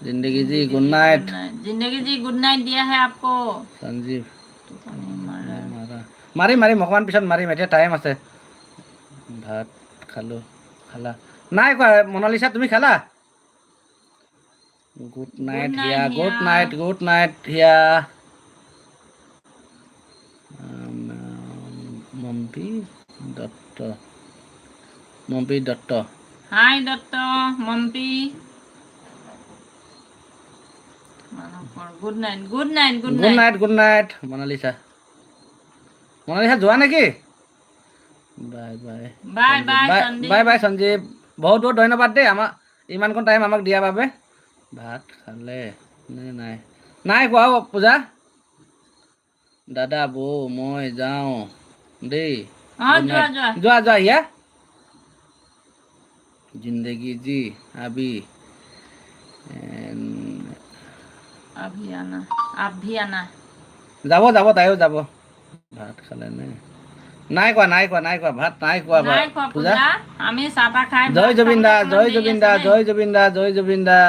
जिंदगी जी good night. जिंदगी जी good night दिया है आपको। संजीव টোপনি মাৰা। মাৰা মাৰিম মাৰিম অকণমান পিছত মাৰিম, এতিয়া টাইম আছে। ভাত খালো, খালা? নাই খোৱা মনালিছা, তুমি খালা? Good night Hiya, good night, good night Hiya. Mampi Dutta, Mampi Dutta. Hi Dutta, Mampi. Good night, good night, good good night. Night, good night Monalisa. Monalisa যোৱা নেকি? Bye bye bye Sanjeev, bye bye Sandeep. Bye bye Sanjeev. বহুত বহুত ধন্যবাদ দেই আমাক ইমানকণ টাইম আমাক দিয়াৰ বাবে। ভাত খালে নে নাই? নাই খোৱা পূজা। দাদা বৌ মই যাওঁ দেই, গুড যোৱা নাইট। যোৱা। যোৱা যোৱা হিয়া। जिंदगी जी अभी अभी आना, आप भी आना। যাব যাব, তাইও যাব। ভাত খালে নে? নাই খোৱা নাই খোৱা নাই খোৱা, ভাত নাই খোৱা। নাই খোৱা পূজা। আমি চাহ তাহ খাই জয় ভাত জুবিন খাবলৈ দা, অকণমান জয় দেৰি জুবিন আছে দা, দেই। জয় জুবিন দা, জয় জুবিন দা।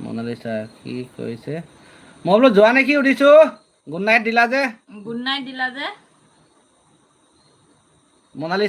মনালিছা কি কৈছে? মই বোলো যোৱা নেকি সুধিছো। গুড নাইট দিলা যে। গুড নাইট দিলা যে। মনালিছা